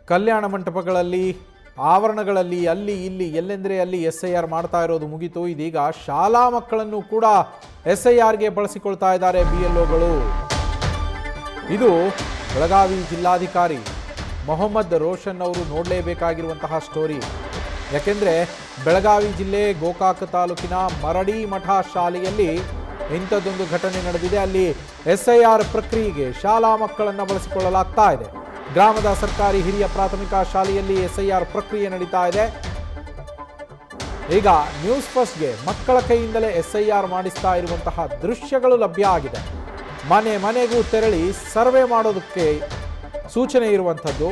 ಕಲ್ಯಾಣ ಮಂಟಪಗಳಲ್ಲಿ, ಆವರಣಗಳಲ್ಲಿ, ಅಲ್ಲಿ ಇಲ್ಲಿ ಎಲ್ಲೆಂದರೆ ಅಲ್ಲಿ SIR ಮಾಡ್ತಾ ಇರೋದು ಮುಗಿತು. ಇದೀಗ ಶಾಲಾ ಮಕ್ಕಳನ್ನು ಕೂಡ SIRಗೆ ಬಳಸಿಕೊಳ್ತಾ ಇದ್ದಾರೆ BLOಗಳು. ಇದು ಬೆಳಗಾವಿ ಜಿಲ್ಲಾಧಿಕಾರಿ ಮೊಹಮ್ಮದ್ ರೋಷನ್ ಅವರು ನೋಡಲೇಬೇಕಾಗಿರುವಂತಹ ಸ್ಟೋರಿ. ಯಾಕೆಂದರೆ ಬೆಳಗಾವಿ ಜಿಲ್ಲೆ ಗೋಕಾಕ ತಾಲೂಕಿನ ಮರಡಿ ಮಠ ಶಾಲೆಯಲ್ಲಿ ಇಂಥದ್ದೊಂದು ಘಟನೆ ನಡೆದಿದೆ. ಅಲ್ಲಿ SIR ಪ್ರಕ್ರಿಯೆಗೆ ಶಾಲಾ ಮಕ್ಕಳನ್ನು ಬಳಸಿಕೊಳ್ಳಲಾಗ್ತಾ ಇದೆ. ಗ್ರಾಮದ ಸರ್ಕಾರಿ ಹಿರಿಯ ಪ್ರಾಥಮಿಕ ಶಾಲೆಯಲ್ಲಿ SIR ಪ್ರಕ್ರಿಯೆ ನಡೀತಾ ಇದೆ. ಈಗ ನ್ಯೂಸ್ ಫಸ್ಟ್ಗೆ ಮಕ್ಕಳ ಕೈಯಿಂದಲೇ SIR ಮಾಡಿಸ್ತಾ ಇರುವಂತಹ ದೃಶ್ಯಗಳು ಲಭ್ಯ ಆಗಿದೆ. ಮನೆ ಮನೆಗೂ ತೆರಳಿ ಸರ್ವೆ ಮಾಡೋದಕ್ಕೆ ಸೂಚನೆ ಇರುವಂಥದ್ದು,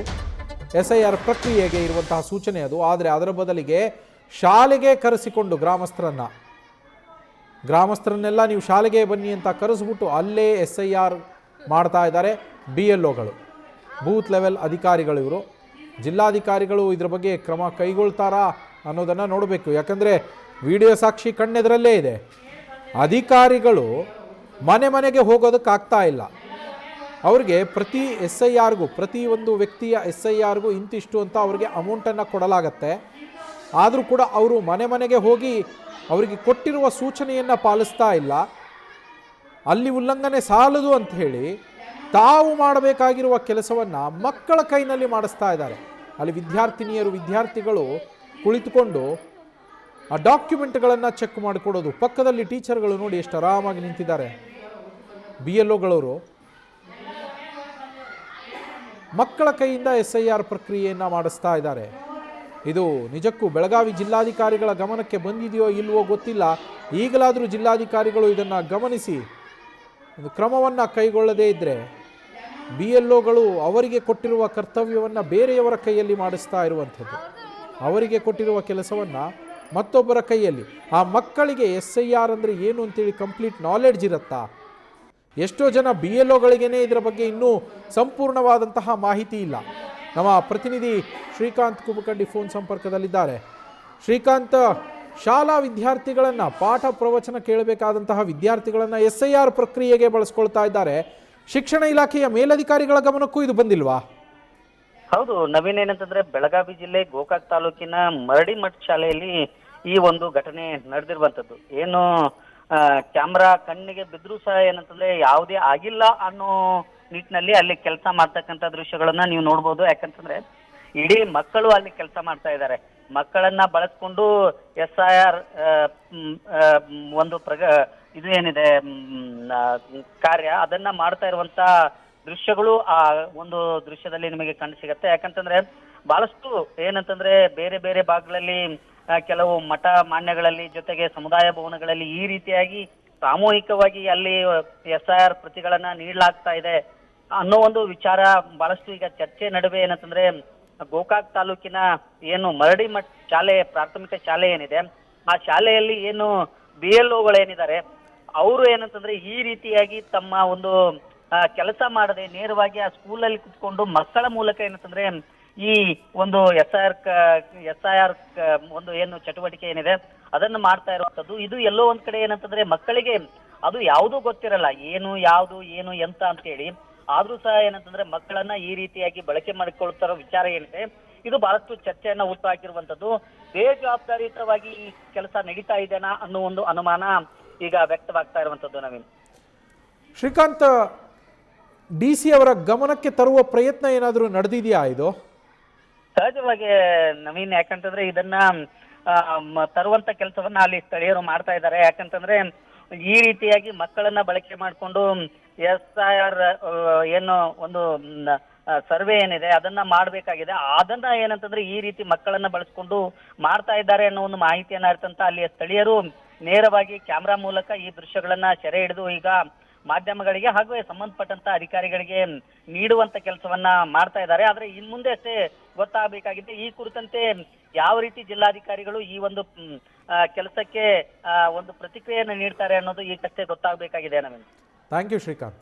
SIR ಪ್ರಕ್ರಿಯೆಗೆ ಇರುವಂತಹ ಸೂಚನೆ ಅದು. ಆದರೆ ಅದರ ಬದಲಿಗೆ ಶಾಲೆಗೆ ಕರೆಸಿಕೊಂಡು ಗ್ರಾಮಸ್ಥರನ್ನೆಲ್ಲ ನೀವು ಶಾಲೆಗೆ ಬನ್ನಿ ಅಂತ ಕರೆಸ್ಬಿಟ್ಟು ಅಲ್ಲೇ SIR ಮಾಡ್ತಾ ಇದ್ದಾರೆ BLOಗಳು, ಬೂತ್ ಲೆವೆಲ್ ಅಧಿಕಾರಿಗಳು. ಇವರು ಜಿಲ್ಲಾಧಿಕಾರಿಗಳು ಇದ್ರ ಬಗ್ಗೆ ಕ್ರಮ ಕೈಗೊಳ್ತಾರಾ ಅನ್ನೋದನ್ನು ನೋಡಬೇಕು. ಯಾಕಂದರೆ ವಿಡಿಯೋ ಸಾಕ್ಷಿ ಕಣ್ಣೆದರಲ್ಲೇ ಇದೆ. ಅಧಿಕಾರಿಗಳು ಮನೆ ಮನೆಗೆ ಹೋಗೋದಕ್ಕಾಗ್ತಾ ಇಲ್ಲ. ಅವ್ರಿಗೆ ಪ್ರತಿ SIRಗೂ, ಪ್ರತಿ ಒಂದು ವ್ಯಕ್ತಿಯ SIRಗೂ ಇಂತಿಷ್ಟು ಅಂತ ಅವ್ರಿಗೆ ಅಮೌಂಟನ್ನು ಕೊಡಲಾಗತ್ತೆ. ಆದರೂ ಕೂಡ ಅವರು ಮನೆ ಮನೆಗೆ ಹೋಗಿ ಅವರಿಗೆ ಕೊಟ್ಟಿರುವ ಸೂಚನೆಯನ್ನು ಪಾಲಿಸ್ತಾ ಇಲ್ಲ. ಅಲ್ಲಿ ಉಲ್ಲಂಘನೆ ಸಾಲದು ಅಂತ ಹೇಳಿ ತಾವು ಮಾಡಬೇಕಾಗಿರುವ ಕೆಲಸವನ್ನು ಮಕ್ಕಳ ಕೈನಲ್ಲಿ ಮಾಡಿಸ್ತಾ ಇದ್ದಾರೆ. ಅಲ್ಲಿ ವಿದ್ಯಾರ್ಥಿಗಳು ಕುಳಿತುಕೊಂಡು ಆ ಡಾಕ್ಯುಮೆಂಟ್ಗಳನ್ನು ಚೆಕ್ ಮಾಡಿಕೊಡೋದು. ಪಕ್ಕದಲ್ಲಿ ಟೀಚರ್ಗಳು ನೋಡಿ ಎಷ್ಟು ಆರಾಮಾಗಿ ನಿಂತಿದ್ದಾರೆ. BLOಗಳವರು ಮಕ್ಕಳ ಕೈಯಿಂದ SIR ಪ್ರಕ್ರಿಯೆಯನ್ನು ಮಾಡಿಸ್ತಾ ಇದ್ದಾರೆ. ಇದು ನಿಜಕ್ಕೂ ಬೆಳಗಾವಿ ಜಿಲ್ಲಾಧಿಕಾರಿಗಳ ಗಮನಕ್ಕೆ ಬಂದಿದೆಯೋ ಇಲ್ವೋ ಗೊತ್ತಿಲ್ಲ. ಈಗಲಾದರೂ ಜಿಲ್ಲಾಧಿಕಾರಿಗಳು ಇದನ್ನು ಗಮನಿಸಿ ಒಂದು ಕ್ರಮವನ್ನು ಕೈಗೊಳ್ಳದೇ ಇದ್ದರೆ BLOಗಳು ಅವರಿಗೆ ಕೊಟ್ಟಿರುವ ಕರ್ತವ್ಯವನ್ನು ಬೇರೆಯವರ ಕೈಯಲ್ಲಿ ಮಾಡಿಸ್ತಾ ಇರುವಂಥದ್ದು. ಅವರಿಗೆ ಕೊಟ್ಟಿರುವ ಕೆಲಸವನ್ನು ಮತ್ತೊಬ್ಬರ ಕೈಯಲ್ಲಿ. ಆ ಮಕ್ಕಳಿಗೆ SIR ಅಂದರೆ ಏನು ಅಂತೇಳಿ ಕಂಪ್ಲೀಟ್ ನಾಲೆಡ್ಜ್ ಇರುತ್ತಾ? ಎಷ್ಟೋ ಜನ BLOಗಳಿಗೇ ಇದರ ಬಗ್ಗೆ ಇನ್ನೂ ಸಂಪೂರ್ಣವಾದಂತಹ ಮಾಹಿತಿ ಇಲ್ಲ. ನಮ್ಮ ಪ್ರತಿನಿಧಿ ಶ್ರೀಕಾಂತ್ ಕುಬಕಂಡಿ ಫೋನ್ ಸಂಪರ್ಕದಲ್ಲಿದ್ದಾರೆ. ಶ್ರೀಕಾಂತ್, ಶಾಲಾ ವಿದ್ಯಾರ್ಥಿಗಳನ್ನು, ಪಾಠ ಪ್ರವಚನ ಕೇಳಬೇಕಾದಂತಹ ವಿದ್ಯಾರ್ಥಿಗಳನ್ನು SIR ಪ್ರಕ್ರಿಯೆಗೆ ಬಳಸ್ಕೊಳ್ತಾ ಇದ್ದಾರೆ. ಶಿಕ್ಷಣ ಇಲಾಖೆಯ ಮೇಲಧಿಕಾರಿಗಳ ಗಮನಕ್ಕೂ ಇದು ಬಂದಿಲ್ವಾ? ಹೌದು ನವೀನ್, ಏನಂತಂದ್ರೆ ಬೆಳಗಾವಿ ಜಿಲ್ಲೆ ಗೋಕಾಕ್ ತಾಲೂಕಿನ ಮರಡಿ ಮಠ ಶಾಲೆಯಲ್ಲಿ ಈ ಒಂದು ಘಟನೆ ನಡೆದಿರುವಂತದ್ದು. ಏನು ಕ್ಯಾಮ್ರಾ ಕಣ್ಣಿಗೆ ಬಿದ್ರೂ ಸಹ ಏನಂತಂದ್ರೆ ಯಾವುದೇ ಆಗಿಲ್ಲ ಅನ್ನೋ ನಿಟ್ಟಿನಲ್ಲಿ ಅಲ್ಲಿ ಕೆಲಸ ಮಾಡ್ತಕ್ಕಂಥ ದೃಶ್ಯಗಳನ್ನ ನೀವು ನೋಡ್ಬೋದು. ಯಾಕಂತಂದ್ರೆ ಇಡೀ ಮಕ್ಕಳು ಅಲ್ಲಿ ಕೆಲಸ ಮಾಡ್ತಾ ಇದ್ದಾರೆ. ಮಕ್ಕಳನ್ನ ಬಳಸ್ಕೊಂಡು SIR ಒಂದು ಇದು ಏನಿದೆ ಕಾರ್ಯ ಅದನ್ನ ಮಾಡ್ತಾ ಇರುವಂತ ದೃಶ್ಯಗಳು ಆ ಒಂದು ದೃಶ್ಯದಲ್ಲಿ ನಿಮಗೆ ಕಂಡು ಸಿಗತ್ತೆ. ಯಾಕಂತಂದ್ರೆ ಬಹಳಷ್ಟು ಏನಂತಂದ್ರೆ ಬೇರೆ ಬೇರೆ ಭಾಗಗಳಲ್ಲಿ ಕೆಲವು ಮಠ ಮಾನ್ಯಗಳಲ್ಲಿ ಜೊತೆಗೆ ಸಮುದಾಯ ಭವನಗಳಲ್ಲಿ ಈ ರೀತಿಯಾಗಿ ಸಾಮೂಹಿಕವಾಗಿ ಅಲ್ಲಿ SIR ಪ್ರತಿಗಳನ್ನ ನೀಡಲಾಗ್ತಾ ಇದೆ ಅನ್ನೋ ಒಂದು ವಿಚಾರ ಬಹಳಷ್ಟು ಈಗ ಚರ್ಚೆ ನಡುವೆ ಏನಂತಂದ್ರೆ ಗೋಕಾಕ್ ತಾಲೂಕಿನ ಏನು ಮರಡಿ ಮಠ ಶಾಲೆ, ಪ್ರಾಥಮಿಕ ಶಾಲೆ ಏನಿದೆ ಆ ಶಾಲೆಯಲ್ಲಿ ಏನು BLOಗಳೇನಿದ್ದಾರೆ ಅವರು ಏನಂತಂದ್ರೆ ಈ ರೀತಿಯಾಗಿ ತಮ್ಮ ಒಂದು ಕೆಲಸ ಮಾಡದೆ ನೇರವಾಗಿ ಆ ಸ್ಕೂಲಲ್ಲಿ ಕುತ್ಕೊಂಡು ಮಕ್ಕಳ ಮೂಲಕ ಏನಂತಂದ್ರೆ ಈ ಒಂದು SIR ಒಂದು ಏನು ಚಟುವಟಿಕೆ ಏನಿದೆ ಅದನ್ನು ಮಾಡ್ತಾ ಇರುವಂತದ್ದು. ಇದು ಎಲ್ಲೋ ಒಂದ್ ಕಡೆ ಏನಂತಂದ್ರೆ ಮಕ್ಕಳಿಗೆ ಅದು ಯಾವುದೂ ಗೊತ್ತಿರಲ್ಲ, ಯಾವುದು ಏನು ಎಂತ ಅಂತೇಳಿ. ಆದ್ರೂ ಸಹ ಏನಂತಂದ್ರೆ ಮಕ್ಕಳನ್ನ ಈ ರೀತಿಯಾಗಿ ಬಳಕೆ ಮಾಡಿಕೊಳ್ತಾರೋ ವಿಚಾರ ಏನಿದೆ ಇದು ಬಹಳಷ್ಟು ಚರ್ಚೆಯನ್ನ ಹುಟ್ಟುಹಾಕಿರುವಂತದ್ದು. ಬೇಜವಾಬ್ದಾರಿಯುತವಾಗಿ ಈ ಕೆಲಸ ನಡೀತಾ ಇದೆನಾ ಅನ್ನೋ ಒಂದು ಅನುಮಾನ ಈಗ ವ್ಯಕ್ತವಾಗ್ತಾ ಇರುವಂತದ್ದು. ನವೀನ್, ಶ್ರೀಕಾಂತ್, DC ಅವರ ಗಮನಕ್ಕೆ ತರುವ ಪ್ರಯತ್ನ ಏನಾದರೂ ನಡೆದಿದೆಯಾ? ಇದು ಸಹಜವಾಗಿ ನವೀನ್, ಯಾಕಂತಂದ್ರೆ ಇದನ್ನ ತರುವಂತ ಕೆಲಸವನ್ನ ಅಲ್ಲಿ ಸ್ಥಳೀಯರು ಮಾಡ್ತಾ ಇದ್ದಾರೆ. ಯಾಕಂತಂದ್ರೆ ಈ ರೀತಿಯಾಗಿ ಮಕ್ಕಳನ್ನ ಬಳಕೆ ಮಾಡಿಕೊಂಡು SIR ಏನು ಒಂದು ಸರ್ವೆ ಏನಿದೆ ಅದನ್ನ ಮಾಡಬೇಕಾಗಿದೆ. ಅದನ್ನ ಏನಂತಂದ್ರೆ ಈ ರೀತಿ ಮಕ್ಕಳನ್ನ ಬಳಸ್ಕೊಂಡು ಮಾಡ್ತಾ ಇದ್ದಾರೆ ಅನ್ನೋ ಒಂದು ಮಾಹಿತಿಯನ್ನ ಅರ್ಥಂತ ಅಲ್ಲಿಯ ಸ್ಥಳೀಯರು ನೇರವಾಗಿ ಕ್ಯಾಮ್ರಾ ಮೂಲಕ ಈ ದೃಶ್ಯಗಳನ್ನ ಸೆರೆ ಹಿಡಿದು ಈಗ ಮಾಧ್ಯಮಗಳಿಗೆ ಹಾಗೂ ಸಂಬಂಧಪಟ್ಟಂತ ಅಧಿಕಾರಿಗಳಿಗೆ ನೀಡುವಂತ ಕೆಲಸವನ್ನ ಮಾಡ್ತಾ ಇದ್ದಾರೆ. ಆದ್ರೆ ಇನ್ ಮುಂದೆ ಅಷ್ಟೇ ಗೊತ್ತಾಗಬೇಕಾಗಿದೆ ಈ ಕುರಿತಂತೆ ಯಾವ ರೀತಿ ಜಿಲ್ಲಾಧಿಕಾರಿಗಳು ಈ ಒಂದು ಕೆಲಸಕ್ಕೆ ಒಂದು ಪ್ರತಿಕ್ರಿಯೆಯನ್ನು ನೀಡ್ತಾರೆ ಅನ್ನೋದು ಈಗಷ್ಟೇ ಗೊತ್ತಾಗಬೇಕಾಗಿದೆ. ನಮಗೆ ಥ್ಯಾಂಕ್ ಯು ಶ್ರೀಕಾಂತ್.